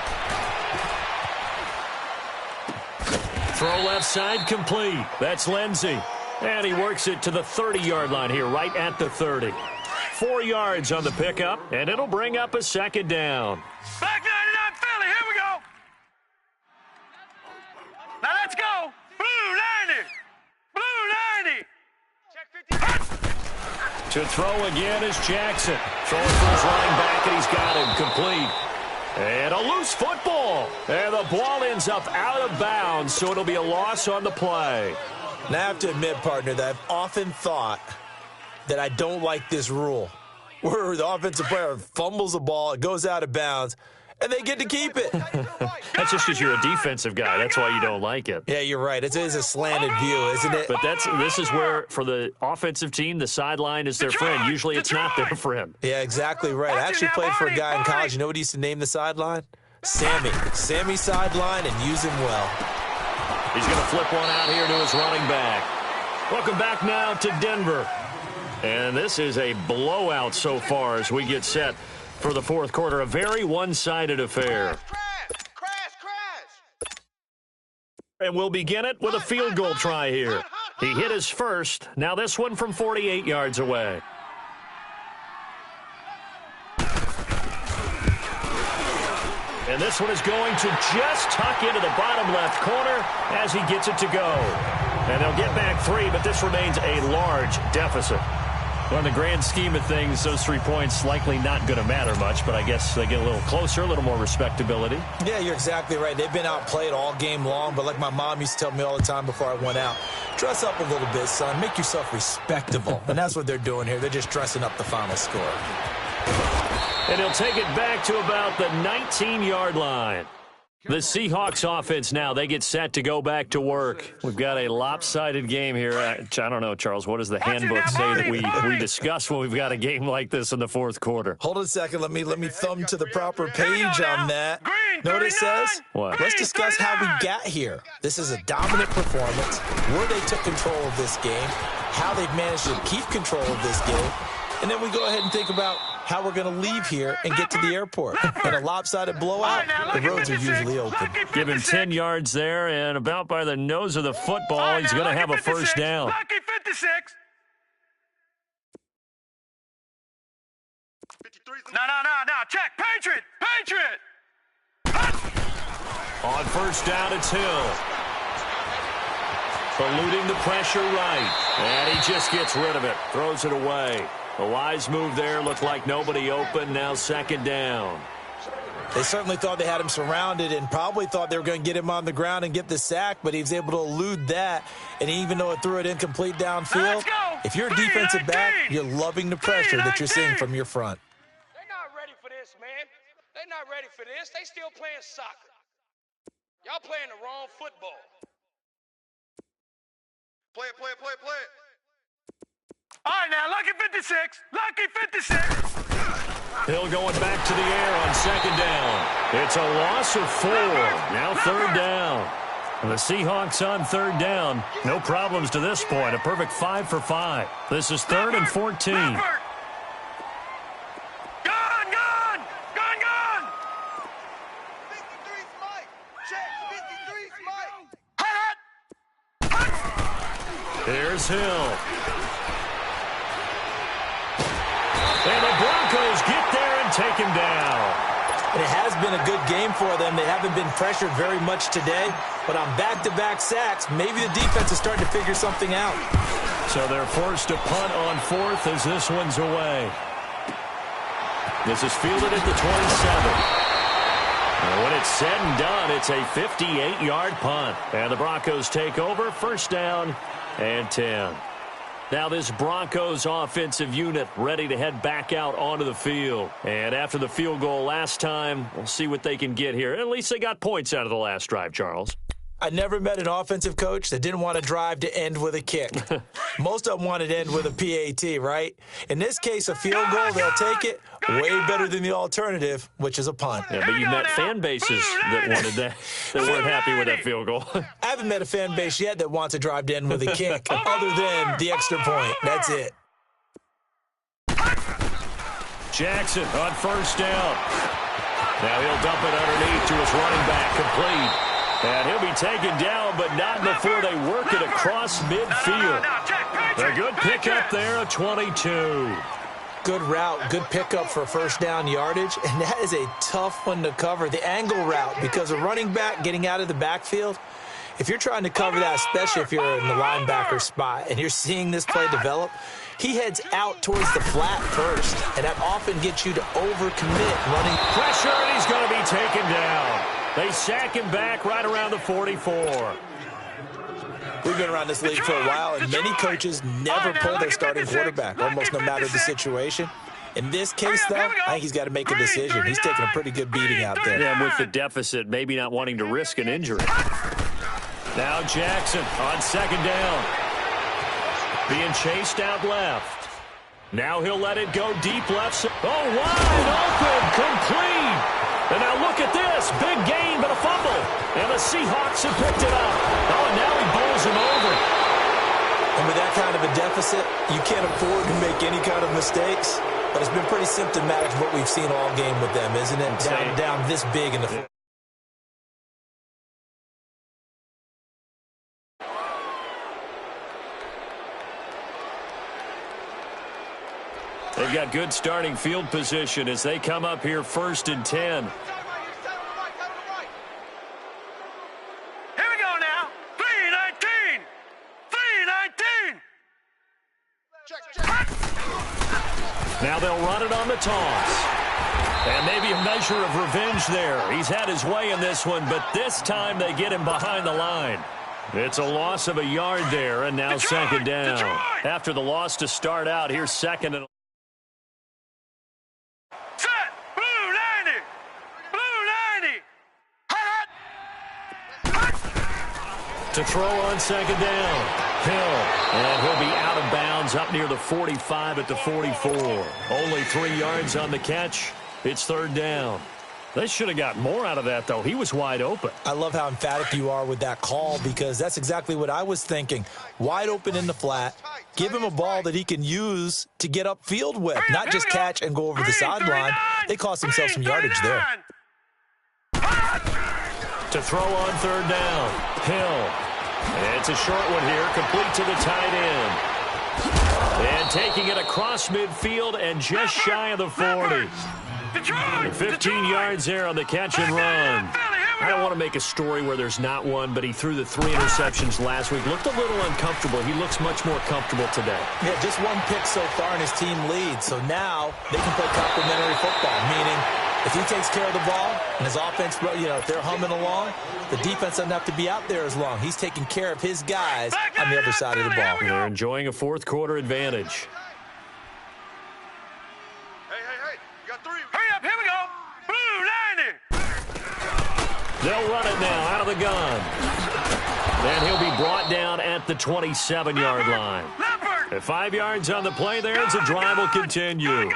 Speaker 1: Throw left side complete. That's Lindsey. And he works it to the 30-yard line here, right at the 30. 4 yards on the pickup, and it'll bring up a 2nd down.
Speaker 2: Back 99 Philly, here we go. Now let's go. Blue 90. Blue 90.
Speaker 1: To throw again is Jackson. Throwing for his running back, and he's got him complete. And a loose football. And the ball ends up out of bounds, so it'll be a loss on the play.
Speaker 3: Now I have to admit, partner, that I've often thought that I don't like this rule, where the offensive player fumbles the ball, it goes out of bounds, and they get to keep it.
Speaker 1: That's just because you're a defensive guy. That's why you don't like it.
Speaker 3: Yeah, you're right. It is a slanted view, isn't it?
Speaker 1: But this is where, for the offensive team, the sideline is their friend. Usually it's not their friend.
Speaker 3: Yeah, exactly right. I actually played for a guy in college. You know what he used to name the sideline? Sammy. Sammy sideline, and use him well.
Speaker 1: He's going to flip one out here to his running back. Welcome back now to Denver. And this is a blowout so far as we get set for the fourth quarter. A very one-sided affair.
Speaker 4: Crash!
Speaker 1: And we'll begin it with a field goal try here. He hit his first. Now this one from 48 yards away. And this one is going to just tuck into the bottom left corner as he gets it to go. And they'll get back 3, but this remains a large deficit. Well, in the grand scheme of things, those 3 points likely not going to matter much, but I guess they get a little closer, a little more respectability.
Speaker 3: Yeah, you're exactly right. They've been outplayed all game long, but like my mom used to tell me all the time before I went out, dress up a little bit, son. Make yourself respectable. And that's what they're doing here. They're just dressing up the final score.
Speaker 1: And he'll take it back to about the 19-yard line. The Seahawks offense now, they get set to go back to work. We've got a lopsided game here. I don't know, Charles, what does the handbook say that we discuss when we've got a game like this in the fourth quarter?
Speaker 3: Hold on a second. Let me thumb to the proper page on that. Know what it says?
Speaker 1: What?
Speaker 3: Let's discuss how we got here. This is a dominant performance, where they took control of this game, how they've managed to keep control of this game, and then we go ahead and think about how we're going to leave here and get to the airport. In a lopsided blowout, the roads are usually open.
Speaker 1: Give him 10 yards there, and about by the nose of the football, he's going to have a first down.
Speaker 2: Lucky 56. No. Check. Patriot.
Speaker 1: On first down, it's Hill. Eluding the pressure right. And he just gets rid of it. Throws it away. A wise move there. Looked like nobody open. Now second down.
Speaker 3: They certainly thought they had him surrounded and probably thought they were going to get him on the ground and get the sack, but he was able to elude that. And even though it threw it incomplete downfield, if you're a defensive back, you're loving the pressure that you're seeing from your front.
Speaker 5: They're not ready for this, man. They're not ready for this. They still playing soccer. Y'all playing the wrong football.
Speaker 4: Play it.
Speaker 2: All right, now, lucky 56.
Speaker 1: Hill going back to the air on second down. It's a loss of 4. Now third down. And the Seahawks on third down. No problems to this point. A perfect 5 for 5. This is 3rd and 14.
Speaker 2: Gun.
Speaker 1: Here's Hill. And the Broncos get there and take him down.
Speaker 3: And it has been a good game for them. They haven't been pressured very much today, but on back-to-back sacks, maybe the defense is starting to figure something out.
Speaker 1: So they're forced to punt on 4th as this one's away. This is fielded at the 27. And when it's said and done, it's a 58-yard punt. And the Broncos take over, first down and 10. Now this Broncos offensive unit ready to head back out onto the field. And after the field goal last time, we'll see what they can get here. At least they got points out of the last drive, Charles.
Speaker 3: I never met an offensive coach that didn't want to drive to end with a kick. Most of them wanted to end with a PAT, right? In this case, a field goal, they'll take it. Way better than the alternative, which is a punt.
Speaker 1: Yeah, but you met fan bases that wanted that weren't happy with that field goal.
Speaker 3: I haven't met a fan base yet that wants to drive to end with a kick, other than the extra point. That's it.
Speaker 1: Jackson on first down. Now he'll dump it underneath to his running back, complete. And he'll be taken down, but not before they work it across midfield. A good pickup there, a 22.
Speaker 3: Good route, good pickup for first down yardage, and that is a tough one to cover. The angle route, because a running back getting out of the backfield, if you're trying to cover that, especially if you're in the linebacker spot and you're seeing this play develop, he heads out towards the flat first, and that often gets you to overcommit running.
Speaker 1: Pressure, and he's going to be taken down. They sack him back right around the 44.
Speaker 3: We've been around this league for a while, and many coaches never pull their starting quarterback, almost no matter the situation. In this case, though, I think he's got to make a decision. He's taking a pretty good beating out there.
Speaker 1: Yeah, with the deficit, maybe not wanting to risk an injury. Now Jackson on second down. Being chased out left. Now he'll let it go deep left. Oh, wide open, complete. And now look at this. Big gain, but a fumble. And the Seahawks have picked it up. Oh, and now he bowls him over.
Speaker 3: And with that kind of a deficit, you can't afford to make any kind of mistakes. But it's been pretty symptomatic of what we've seen all game with them, isn't it? Down this big in the fourth.
Speaker 1: They've got good starting field position as they come up here 1st and 10.
Speaker 2: Here we go now. 3-19. 3-19.
Speaker 4: Check.
Speaker 1: Now they'll run it on the toss. And maybe a measure of revenge there. He's had his way in this one, but this time they get him behind the line. It's a loss of a yard there, and now second down. After the loss to start out, here's second and
Speaker 2: Set. Blue 90. Blue 90.
Speaker 1: to throw on second down. Hill, and he'll be out of bounds up near the 45 at the 44. Only 3 yards on the catch. It's third down. They should have got more out of that, though. He was wide open.
Speaker 3: I love how emphatic you are with that call because that's exactly what I was thinking. Wide open in the flat. Give him a ball that he can use to get upfield with, not just catch and go over the sideline. They cost themselves some yardage there.
Speaker 1: To throw on third down. Hill. It's a short one here, complete to the tight end. And taking it across midfield and just shy of the 40. 15 yards there on the catch and run. I don't want to make a story where there's not one, but he threw the 3 interceptions last week. Looked a little uncomfortable. He looks much more comfortable today.
Speaker 3: Yeah, just 1 pick so far and his team leads. So now they can play complementary football, meaning if he takes care of the ball and his offense, if they're humming along, the defense doesn't have to be out there as long. He's taking care of his guys on the other side of the ball.
Speaker 1: They're enjoying a fourth quarter advantage.
Speaker 4: Hey. You got 3.
Speaker 2: Hurry up. Here we go. Blue 90.
Speaker 1: They'll run it now out of the gun. And he'll be brought down at the 27-yard line. At 5 yards on the play there, as the drive will continue.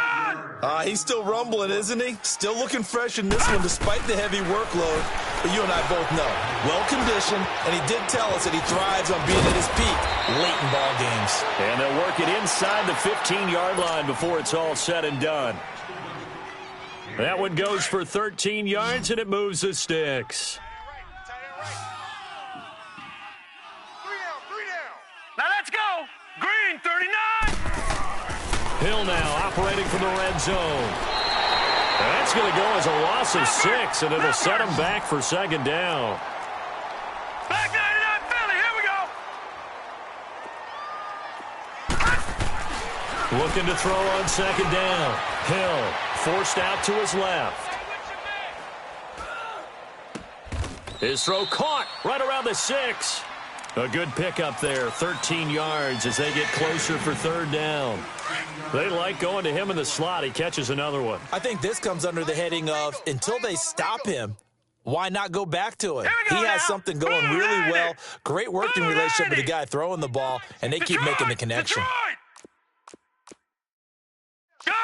Speaker 3: He's still rumbling, isn't he? Still looking fresh in this one despite the heavy workload. But you and I both know, well-conditioned, and he did tell us that he thrives on being at his peak late in ball games.
Speaker 1: And they'll work it inside the 15-yard line before it's all said and done. That one goes for 13 yards, and it moves the sticks.
Speaker 4: 3 down.
Speaker 2: Now let's go. Green 39.
Speaker 1: Hill now operating from the red zone. That's going to go as a loss of 6, and it'll set him back for second down.
Speaker 2: Back 99 Philly. Here we go.
Speaker 1: Looking to throw on second down. Hill forced out to his left. His throw caught right around the 6. A good pickup there, 13 yards as they get closer for third down. They like going to him in the slot. He catches another one.
Speaker 3: I think this comes under the heading of until they stop him, why not go back to it? He has something going really well. Great working relationship with the guy throwing the ball, and they keep making the connection.
Speaker 2: Gun.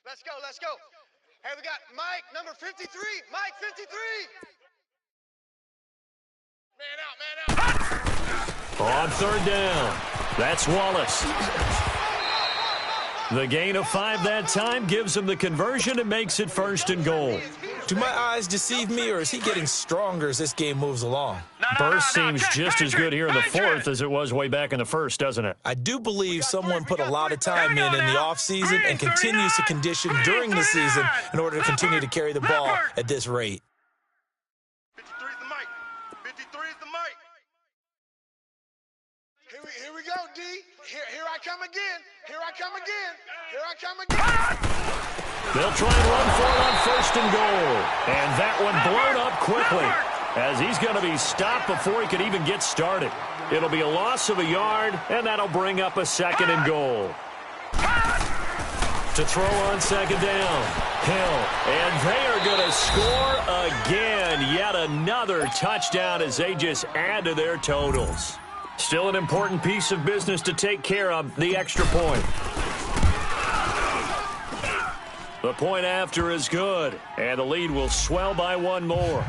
Speaker 4: Let's go. Hey, we got Mike, number 53. Mike, 53. Man out.
Speaker 1: On third down, that's Wallace. The gain of 5 that time gives him the conversion and makes it 1st and goal.
Speaker 3: Do my eyes deceive me, or is he getting stronger as this game moves along?
Speaker 1: Burst seems just as good here in the 4th as it was way back in the 1st, doesn't it?
Speaker 3: I do believe someone put a lot of time in the offseason and continues to condition during the season in order to continue to carry the ball at this rate.
Speaker 4: 53 is the mic. 53 is the mic. Here we go, D. Here I come again.
Speaker 1: They'll try and run for it on 1st and goal. And that one blown up quickly. as he's going to be stopped before he could even get started. It'll be a loss of a yard, and that'll bring up a 2nd and goal. To throw on 2nd down, Hill, and they are going to score again. Yet another touchdown as they just add to their totals. Still an important piece of business to take care of, the extra point. The point after is good, and the lead will swell by 1 more.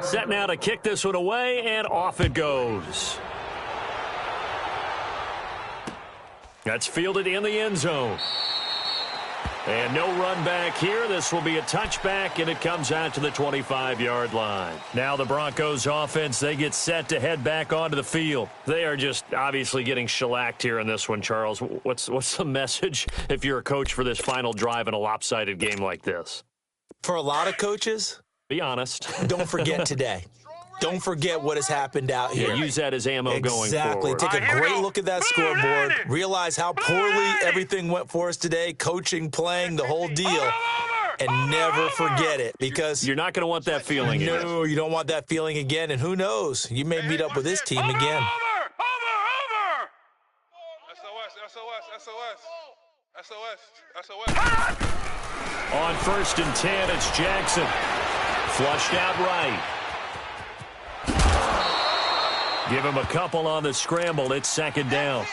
Speaker 1: Set now to kick this one away, and off it goes. That's fielded in the end zone. And no run back here. This will be a touchback, and it comes out to the 25-yard line. Now the Broncos offense, they get set to head back onto the field. They are just obviously getting shellacked here in this one, Charles. What's the message if you're a coach for this final drive in a lopsided game like this?
Speaker 3: For a lot of coaches,
Speaker 1: be honest.
Speaker 3: Don't forget today. Don't forget what has happened out here.
Speaker 1: Yeah, use that as ammo going forward.
Speaker 3: Exactly. Take a great look at that scoreboard. Realize how poorly everything went for us today, coaching, playing, the whole deal. And never forget it, because
Speaker 1: you're not going to want that feeling again.
Speaker 3: No, you don't want that feeling again. And who knows? You may meet up with this team again.
Speaker 1: On 1st and 10, it's Jackson. Flushed out right. Give him a couple on the scramble. It's 2nd down.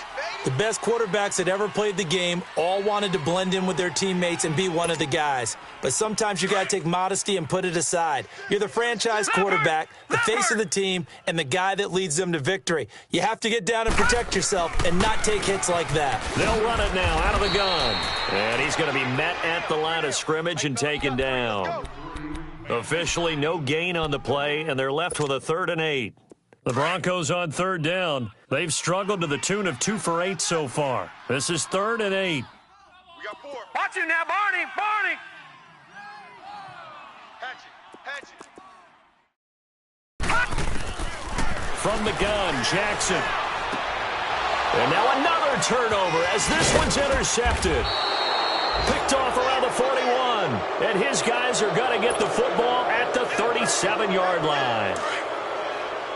Speaker 3: The best quarterbacks that ever played the game all wanted to blend in with their teammates and be one of the guys. But sometimes you got to take modesty and put it aside. You're the franchise quarterback, the face of the team, and the guy that leads them to victory. You have to get down and protect yourself and not take hits like that.
Speaker 1: They'll run it now out of the gun. And he's going to be met at the line of scrimmage and taken down. Officially no gain on the play, and they're left with a 3rd and 8. The Broncos on 3rd down. They've struggled to the tune of 2 for 8 so far. This is 3rd and 8.
Speaker 2: We got 4. Watch him now, Barney. Barney. Hatch it.
Speaker 1: From the gun, Jackson. And now another turnover as this one's intercepted. Picked off around the 41. And his guys are going to get the football at the 37-yard line.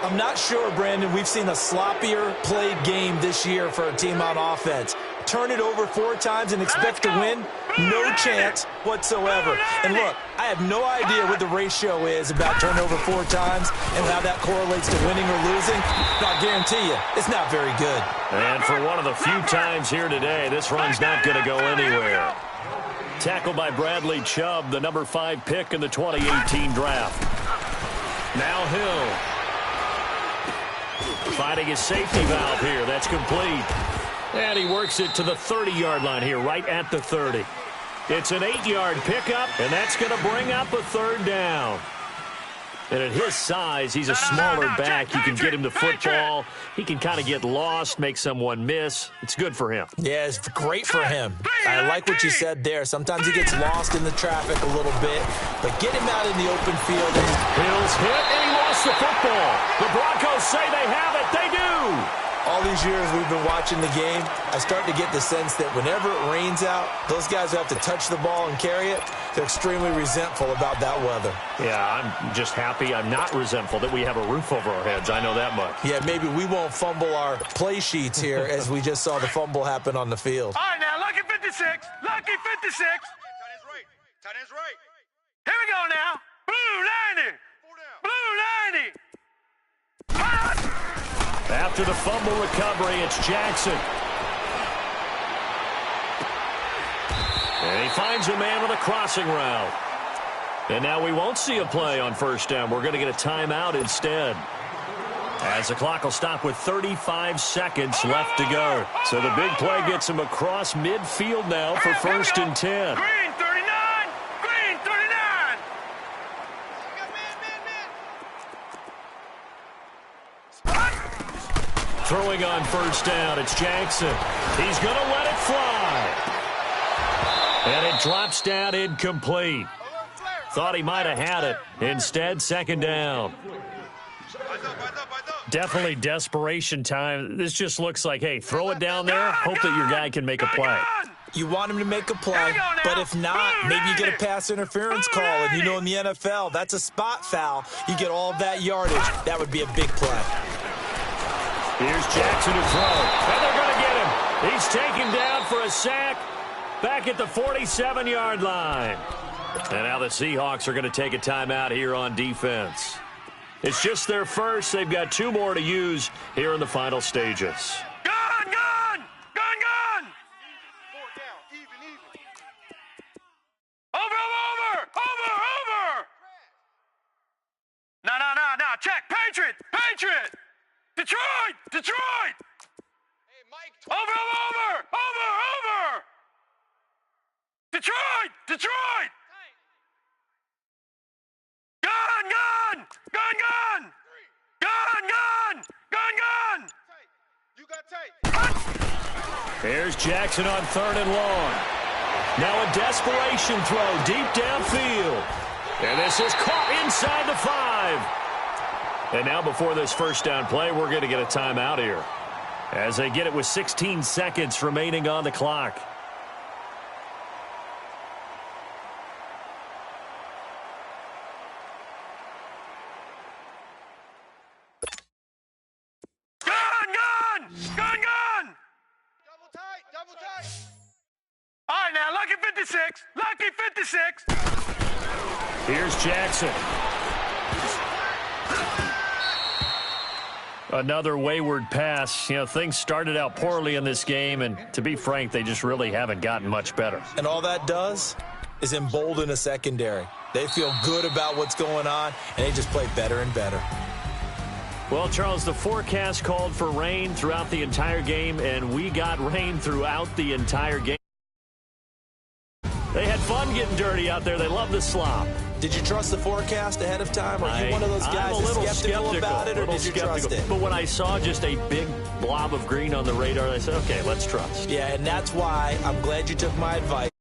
Speaker 3: I'm not sure, Brandon, we've seen a sloppier played game this year for a team on offense. Turn it over 4 times and expect to win? No chance whatsoever. And look, I have no idea what the ratio is about turnover 4 times and how that correlates to winning or losing. But I guarantee you, it's not very good.
Speaker 1: And for one of the few times here today, this run's not going to go anywhere. Tackled by Bradley Chubb, the number 5 pick in the 2018 draft. Now Hill. Finding his safety valve here. That's complete. And he works it to the 30-yard line here, right at the 30. It's an 8-yard pickup, and that's going to bring up a 3rd down. And at his size, he's a smaller back. You can get him to football. He can kind of get lost, make someone miss. It's good for him.
Speaker 3: Yeah, it's great for him. I like what you said there. Sometimes he gets lost in the traffic a little bit, but get him out in the open field.
Speaker 1: Hill's hit, and he lost the football. The Broncos say they have it. They do.
Speaker 3: All these years we've been watching the game, I start to get the sense that whenever it rains out, those guys who have to touch the ball and carry it, they're extremely resentful about that weather.
Speaker 1: Yeah, I'm just happy I'm not resentful that we have a roof over our heads. I know that much.
Speaker 3: Yeah, maybe we won't fumble our play sheets here as we just saw the fumble happen on the field.
Speaker 2: All right, now, lucky 56. Lucky 56.
Speaker 4: Tight end's right. Tight end's right.
Speaker 2: Here we go now. Blue 90. Blue 90.
Speaker 1: After the fumble recovery, it's Jackson. And he finds a man with a crossing route. And now we won't see a play on 1st down. We're going to get a timeout instead, as the clock will stop with 35 seconds left to go. So the big play gets him across midfield now for 1st and 10.
Speaker 2: Green 39. Green 39.
Speaker 1: Throwing on 1st down, it's Jackson. He's going to let it fly. And it drops down incomplete. Thought he might have had it. Instead, 2nd down. Definitely desperation time. This just looks like, hey, throw it down there, hope that your guy can make a play.
Speaker 3: You want him to make a play, but if not, maybe you get a pass interference call. And you know in the NFL, that's a spot foul. You get all of that yardage. That would be a big play.
Speaker 1: Here's Jackson to throw. And they're going to get him. He's taken down for a sack back at the 47-yard line. And now the Seahawks are going to take a timeout here on defense. It's just their first. They've got 2 more to use here in the final stages.
Speaker 2: No. Check. Patriot. Detroit.
Speaker 5: Hey, Mike.
Speaker 2: Over. Detroit. Gun.
Speaker 4: You got tight.
Speaker 1: Here's Jackson on 3rd and long. Now a desperation throw deep downfield. And this is caught inside the 5. And now before this first down play, we're going to get a timeout here, as they get it with 16 seconds remaining on the clock.
Speaker 2: Gun.
Speaker 4: Double tight.
Speaker 2: All right, now, lucky 56.
Speaker 1: Here's Jackson. Another wayward pass. You know, things started out poorly in this game, and to be frank, they just really haven't gotten much better.
Speaker 3: And all that does is embolden a secondary. They feel good about what's going on, and they just play better and better.
Speaker 1: Well, Charles, the forecast called for rain throughout the entire game, and we got rain throughout the entire game. They had fun getting dirty out there. They love the slop.
Speaker 3: Did you trust the forecast ahead of time? Are you one of those guys that's skeptical about it, or did you trust it?
Speaker 1: But when I saw just a big blob of green on the radar, I said, okay, let's trust.
Speaker 3: Yeah, and that's why I'm glad you took my advice.